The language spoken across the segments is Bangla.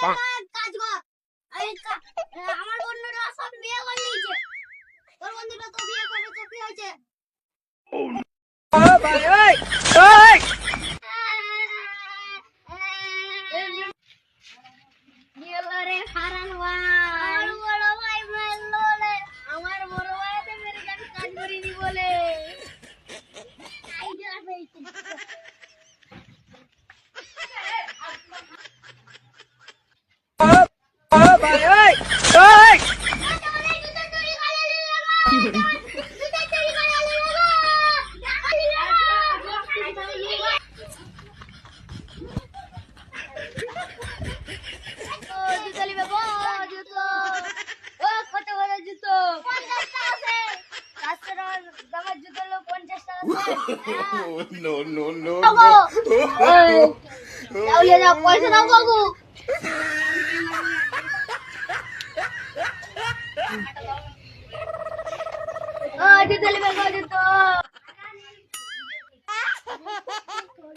কাজ কর। আমার বন্ধুরা সব বিয়ে করে নিয়েছে, তোর বন্ধুরা তো বিয়ে করবে তো কি হয়েছে? আমার বড় ভাই তো মেরে আমি কাজ করিনি বলে আইডিয়া পেয়েছি। No, no, no. পয়সা দাও বাবু। জুতো নেবে গো জুতো।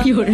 কি করে